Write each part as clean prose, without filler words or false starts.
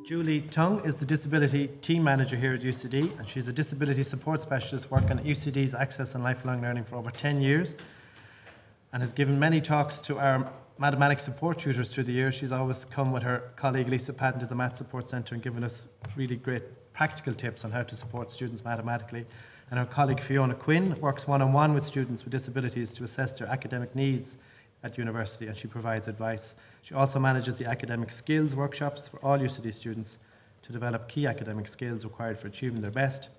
Julie Tonge is the Disability Team Manager here at UCD, and she's a Disability Support Specialist working at UCD's Access and Lifelong Learning for over 10 years and has given many talks to our mathematics support tutors through the years. She's always come with her colleague Lisa Patton to the Math Support Centre and given us really great practical tips on how to support students mathematically. And her colleague Fiona Quinn works one-on-one with students with disabilities to assess their academic needs at university, and she provides advice. She also manages the academic skills workshops for all UCD students to develop key academic skills required for achieving their best,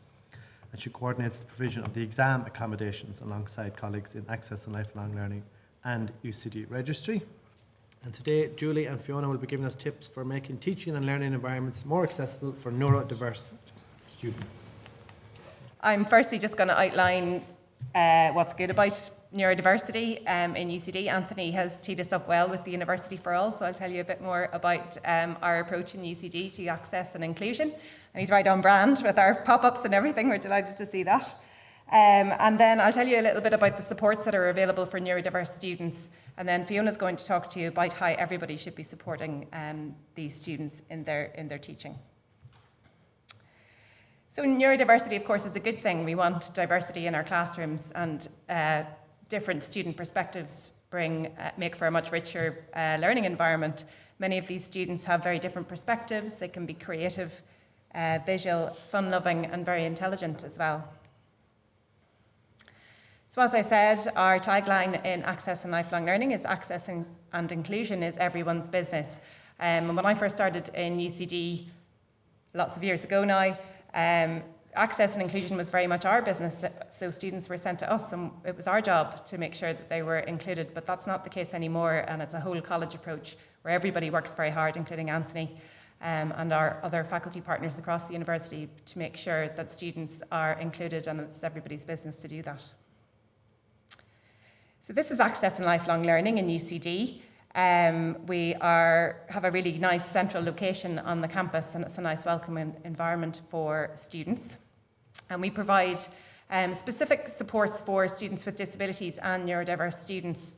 and she coordinates the provision of the exam accommodations alongside colleagues in Access and Lifelong Learning and UCD Registry. And today, Julie and Fiona will be giving us tips for making teaching and learning environments more accessible for neurodiverse students. I'm firstly just going to outline what's good about neurodiversity in UCD. Anthony has teed us up well with the University for All, so I'll tell you a bit more about our approach in UCD to access and inclusion. And he's right on brand with our pop-ups and everything. We're delighted to see that. And then I'll tell you a little bit about the supports that are available for neurodiverse students. And then Fiona's going to talk to you about how everybody should be supporting these students in their teaching. So neurodiversity, of course, is a good thing. We want diversity in our classrooms, and different student perspectives make for a much richer learning environment. Many of these students have very different perspectives. They can be creative, visual, fun-loving, and very intelligent as well. So as I said, our tagline in Access and Lifelong Learning is access and inclusion is everyone's business. And when I first started in UCD lots of years ago now, access and inclusion was very much our business, so students were sent to us and it was our job to make sure that they were included, but that's not the case anymore, and it's a whole college approach where everybody works very hard, including Anthony and our other faculty partners across the university, to make sure that students are included, and it's everybody's business to do that. So this is Access and Lifelong Learning in UCD. We have a really nice central location on the campus, and it's a nice welcoming environment for students. And we provide specific supports for students with disabilities and neurodiverse students.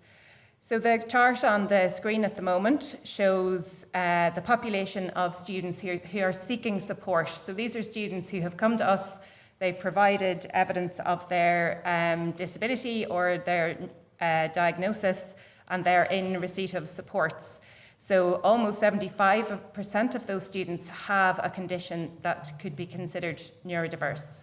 So the chart on the screen at the moment shows the population of students who are seeking support. So these are students who have come to us, they've provided evidence of their disability or their diagnosis, and they're in receipt of supports. So almost 75% of those students have a condition that could be considered neurodiverse.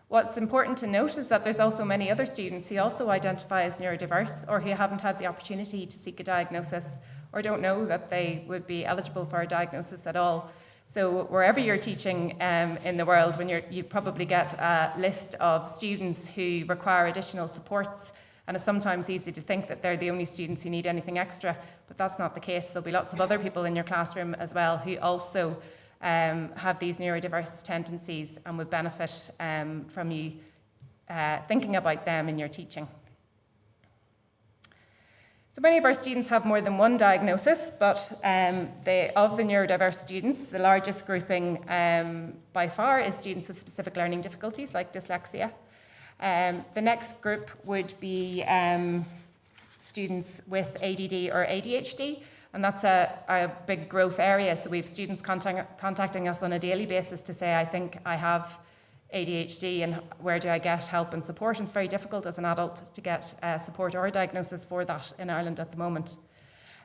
What's important to note is that there's also many other students who also identify as neurodiverse, or who haven't had the opportunity to seek a diagnosis, or don't know that they would be eligible for a diagnosis at all. So wherever you're teaching in the world, when you probably get a list of students who require additional supports, and it's sometimes easy to think that they're the only students who need anything extra, but that's not the case. There'll be lots of other people in your classroom as well who also have these neurodiverse tendencies and would benefit from you thinking about them in your teaching. So many of our students have more than one diagnosis, but of the neurodiverse students, the largest grouping by far is students with specific learning difficulties like dyslexia. The next group would be students with ADD or ADHD, and that's a big growth area. So we have students contacting us on a daily basis to say, I think I have ADHD, and where do I get help and support? And it's very difficult as an adult to get support or a diagnosis for that in Ireland at the moment.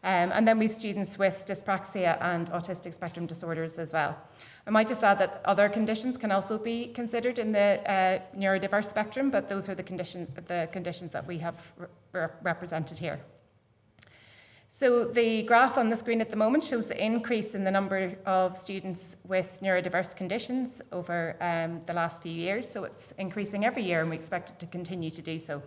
And then we have students with dyspraxia and autistic spectrum disorders as well. I might just add that other conditions can also be considered in the neurodiverse spectrum, but those are the conditions that we have represented here. So the graph on the screen at the moment shows the increase in the number of students with neurodiverse conditions over the last few years. So it's increasing every year, and we expect it to continue to do so.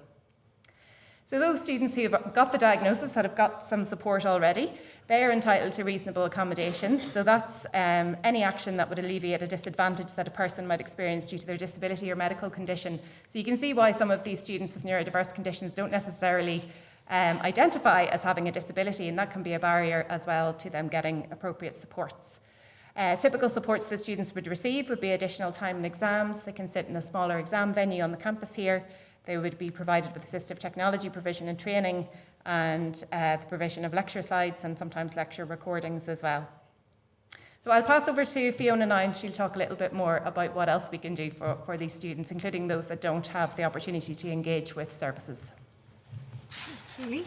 So those students who have got the diagnosis and have got some support already, they are entitled to reasonable accommodations. So that's any action that would alleviate a disadvantage that a person might experience due to their disability or medical condition. So you can see why some of these students with neurodiverse conditions don't necessarily identify as having a disability, and that can be a barrier as well to them getting appropriate supports. Typical supports the students would receive would be additional time in exams. They can sit in a smaller exam venue on the campus here. They would be provided with assistive technology provision and training, and the provision of lecture slides and sometimes lecture recordings as well. So So I'll pass over to Fiona now, and she'll talk a little bit more about what else we can do for these students, including those that don't have the opportunity to engage with services. Thanks, Julie.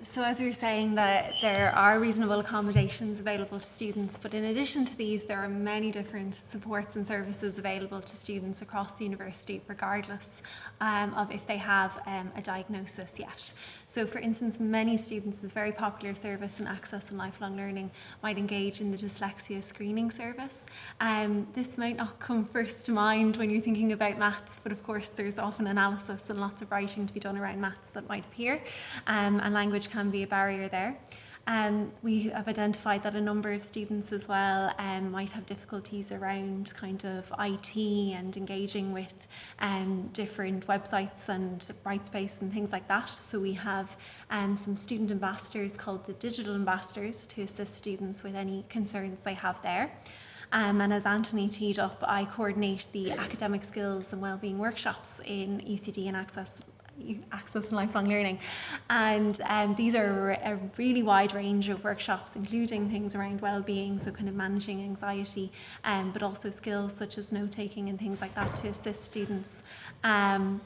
So as we were saying, that there are reasonable accommodations available to students, but in addition to these, there are many different supports and services available to students across the university, regardless of if they have a diagnosis yet. So for instance, many students, a very popular service in Access and Lifelong Learning, might engage in the dyslexia screening service. This might not come first to mind when you're thinking about maths, but of course there's often analysis and lots of writing to be done around maths that might appear. And language can be a barrier there. We have identified that a number of students as well might have difficulties around kind of IT and engaging with different websites and Brightspace and things like that. So we have some student ambassadors called the digital ambassadors to assist students with any concerns they have there. And as Anthony teed up, I coordinate the academic skills and wellbeing workshops in UCD and Access and Lifelong Learning, and these are a really wide range of workshops, including things around well-being, so kind of managing anxiety, but also skills such as note-taking and things like that to assist students. And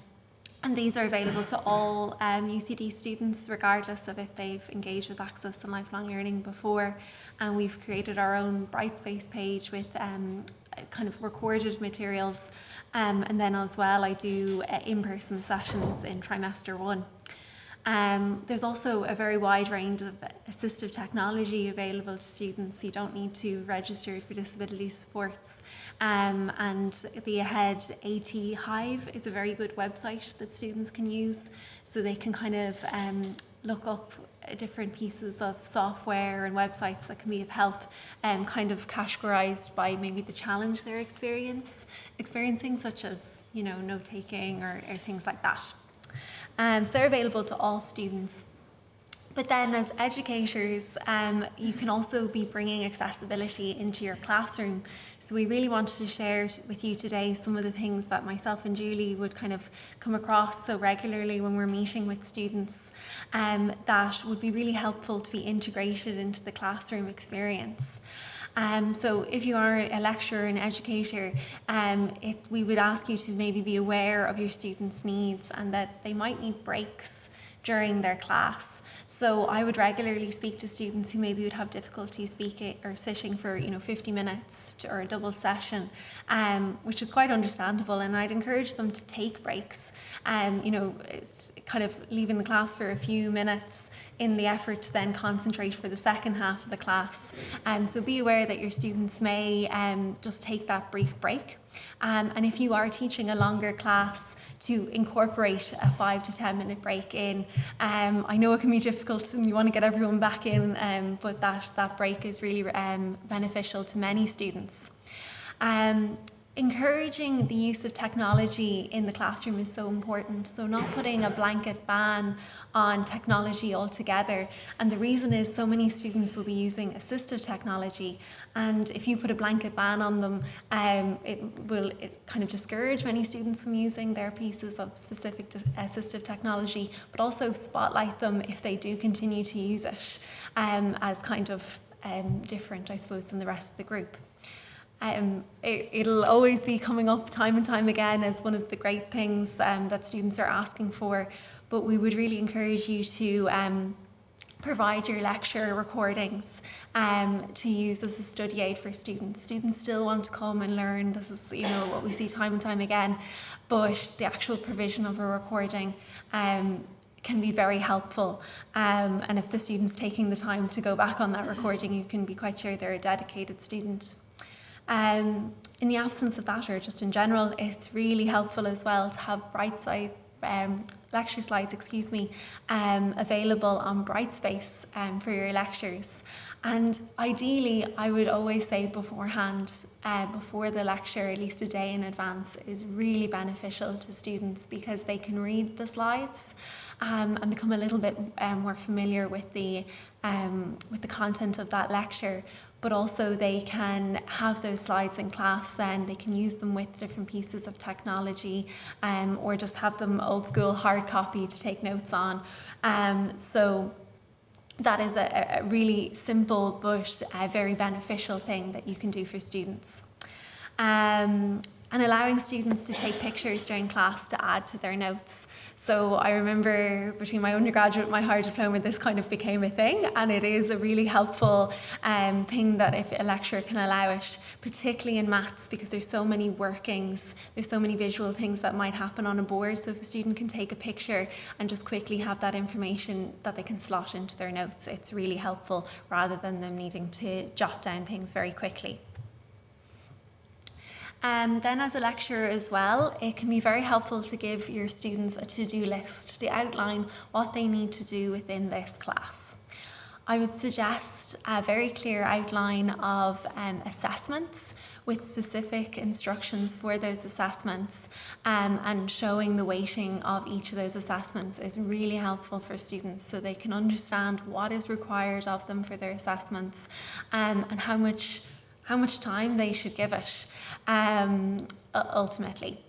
these are available to all UCD students, regardless of if they've engaged with Access and Lifelong Learning before. And we've created our own Brightspace page with kind of recorded materials. And then as well, I do in-person sessions in trimester 1. There's also a very wide range of assistive technology available to students. You don't need to register for disability supports. And the AHEAD AT Hive is a very good website that students can use, so they can kind of look up different pieces of software and websites that can be of help, kind of categorized by maybe the challenge they're experiencing, such as, you know, note-taking or things like that. So they're available to all students. But then as educators, you can also be bringing accessibility into your classroom. So we really wanted to share with you today some of the things that myself and Julie would kind of come across so regularly when we're meeting with students, that would be really helpful to be integrated into the classroom experience. So if you are a lecturer and educator, we would ask you to maybe be aware of your students' needs and that they might need breaks during their class. So I would regularly speak to students who maybe would have difficulty speaking or sitting for 50 minutes or a double session, which is quite understandable, and I'd encourage them to take breaks, kind of leaving the class for a few minutes in the effort to then concentrate for the second half of the class. So be aware that your students may just take that brief break. And if you are teaching a longer class, to incorporate a 5 to 10 minute break in. I know it can be difficult and you want to get everyone back in, but that break is really beneficial to many students. Encouraging the use of technology in the classroom is so important, so not putting a blanket ban on technology altogether. And the reason is so many students will be using assistive technology, and if you put a blanket ban on them, it kind of discourage many students from using their pieces of specific assistive technology, but also spotlight them if they do continue to use it as kind of different, I suppose, than the rest of the group. It'll always be coming up time and time again as one of the great things that students are asking for, but we would really encourage you to provide your lecture recordings to use as a study aid for students. Students still want to come and learn. This is what we see time and time again, but the actual provision of a recording can be very helpful, and if the student's taking the time to go back on that recording, you can be quite sure they're a dedicated student. In the absence of that, or just in general, it's really helpful as well to have lecture slides, available on Brightspace for your lectures. And ideally, I would always say beforehand, before the lecture, at least a day in advance, is really beneficial to students because they can read the slides and become a little bit more familiar with the content of that lecture. But also they can have those slides in class, then they can use them with different pieces of technology, or just have them old school hard copy to take notes on. So that is a really simple but very beneficial thing that you can do for students. And allowing students to take pictures during class to add to their notes. So I remember between my undergraduate and my higher diploma, this kind of became a thing, and it is a really helpful thing that if a lecturer can allow it, particularly in maths, because there's so many workings, there's so many visual things that might happen on a board. So if a student can take a picture and just quickly have that information that they can slot into their notes, it's really helpful rather than them needing to jot down things very quickly. Then as a lecturer as well, it can be very helpful to give your students a to-do list to outline what they need to do within this class. I would suggest a very clear outline of assessments with specific instructions for those assessments, and showing the weighting of each of those assessments is really helpful for students so they can understand what is required of them for their assessments, and how much time they should give it, ultimately.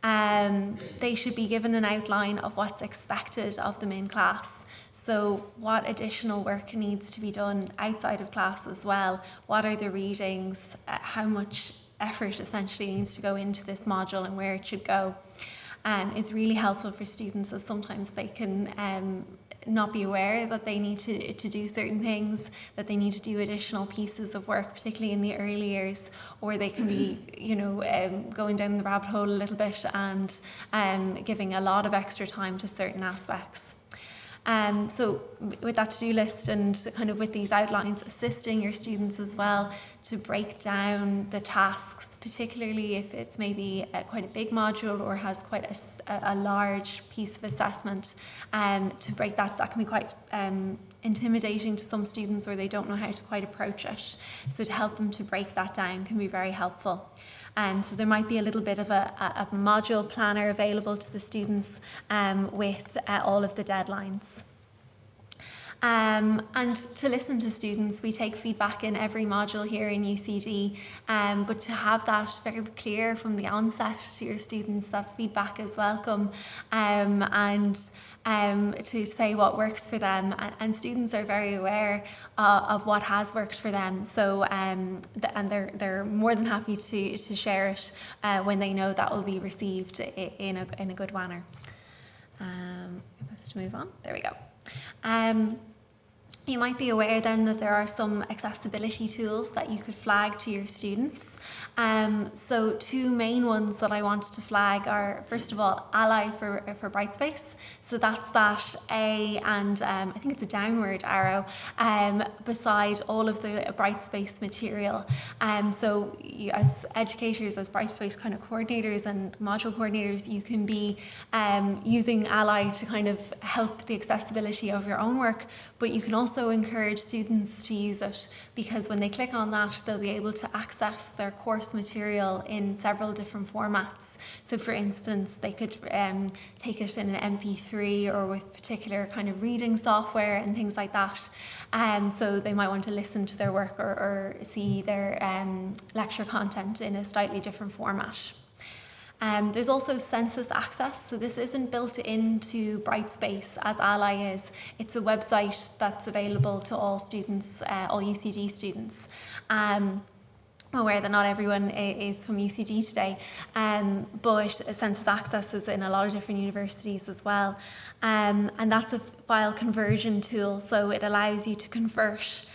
They should be given an outline of what's expected of them in class. So what additional work needs to be done outside of class as well? What are the readings? How much effort essentially needs to go into this module and where it should go? Is really helpful for students, as sometimes they can not be aware that they need to do certain things, that they need to do additional pieces of work, particularly in the early years, or they can be, going down the rabbit hole a little bit and giving a lot of extra time to certain aspects. So with that to-do list and kind of with these outlines, assisting your students as well to break down the tasks, particularly if it's maybe quite a big module or has quite a large piece of assessment, to break that can be quite intimidating to some students, or they don't know how to quite approach it. So to help them to break that down can be very helpful. So there might be a little bit of a module planner available to the students with all of the deadlines. And to listen to students, we take feedback in every module here in UCD, but to have that very clear from the onset to your students, that feedback is welcome, and to say what works for them, and students are very aware of what has worked for them. So and they're more than happy to share it when they know that will be received in a good manner. Let's move on. There we go. You might be aware then that there are some accessibility tools that you could flag to your students. So two main ones that I wanted to flag are, first of all, Ally for Brightspace. So that's that A and I think it's a downward arrow beside all of the Brightspace material. So you, as educators, as Brightspace kind of coordinators and module coordinators, you can be using Ally to kind of help the accessibility of your own work, but you can also encourage students to use it, because when they click on that, they'll be able to access their course material in several different formats. So for instance, they could take it in an MP3 or with particular kind of reading software and things like that. So they might want to listen to their work or see their lecture content in a slightly different format. There's also census access, so this isn't built into Brightspace as Ally is. It's a website that's available to all students, all UCD students. I'm aware that not everyone is from UCD today, but census access is in a lot of different universities as well. And that's a file conversion tool, so it allows you to convert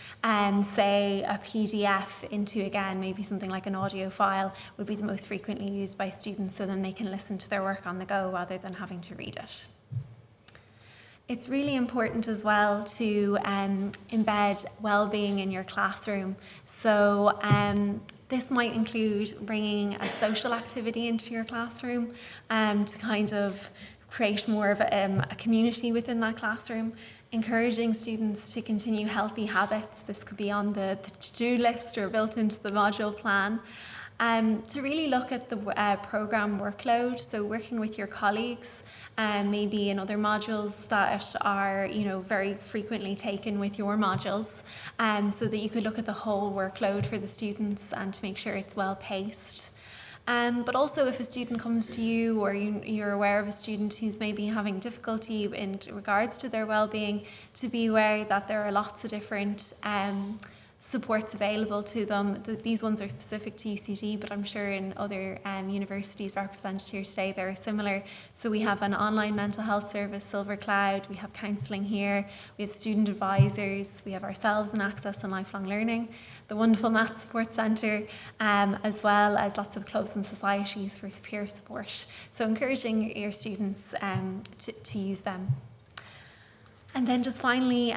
say a PDF into, again, maybe something like an audio file would be the most frequently used by students, so then they can listen to their work on the go rather than having to read it. It's really important as well to embed well-being in your classroom. So this might include bringing a social activity into your classroom to kind of create more of a community within that classroom. Encouraging students to continue healthy habits. This could be on the to-do list or built into the module plan. To really look at the program workload, so working with your colleagues, maybe in other modules that are very frequently taken with your modules, so that you could look at the whole workload for the students and to make sure it's well paced. But also if a student comes to you, or you're aware of a student who's maybe having difficulty in regards to their well-being, to be aware that there are lots of different supports available to them. These ones are specific to UCD, but I'm sure in other universities represented here today there are similar. So we have an online mental health service, Silver Cloud, we have counselling here, we have student advisors, we have ourselves in Access and Lifelong Learning, the wonderful Math Support Centre, as well as lots of clubs and societies for peer support. So encouraging your students to use them. And then just finally,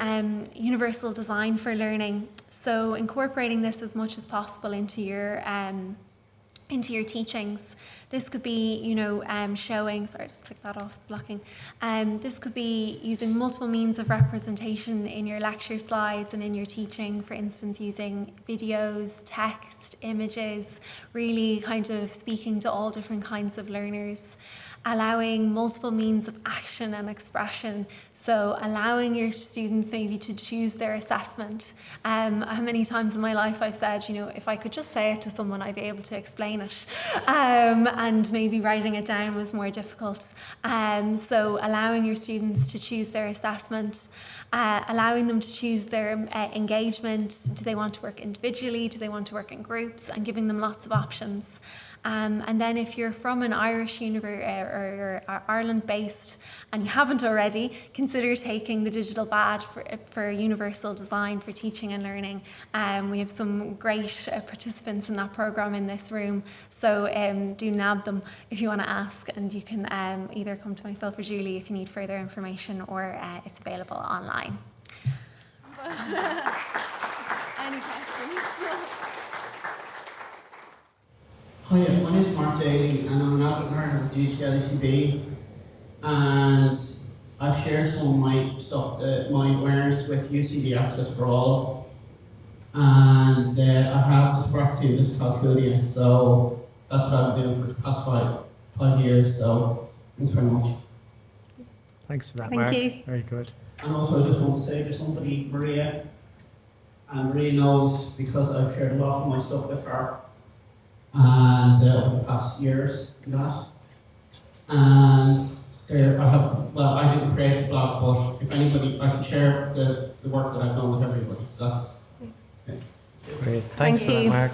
universal design for learning. So incorporating this as much as possible into your teachings. This could be, showing, sorry, just click that off, it's blocking. This could be using multiple means of representation in your lecture slides and in your teaching, for instance, using videos, text, images, really kind of speaking to all different kinds of learners. Allowing multiple means of action and expression, so allowing your students maybe to choose their assessment. How many times in my life I've said, if I could just say it to someone, I'd be able to explain it, and maybe writing it down was more difficult. So allowing your students to choose their assessment, allowing them to choose their engagement. Do they want to work individually? Do they want to work in groups? And giving them lots of options. And then if you're from an Irish university or Ireland based and you haven't already, consider taking the digital badge for universal design for teaching and learning. We have some great participants in that programme in this room, so do nab them if you want to ask, and you can either come to myself or Julie if you need further information, or it's available online. Any questions? Hi, my name is Mark Daly and I'm an adult learner with UCD, and I've shared some of my stuff, my awareness with UCD Access for All, and I have dyspraxia and dyscalculia, so that's what I've been doing for the past five years, so thanks very much. Thanks for that, Thank Mark. you. Very good. And also I just want to say there's somebody, Maria, and Maria knows because I've shared a lot of my stuff with her, and over the past years and that. And there I didn't create the blog, but if anybody, I can share the work that I've done with everybody, so that's it. Great. Thanks for that, you. Mark.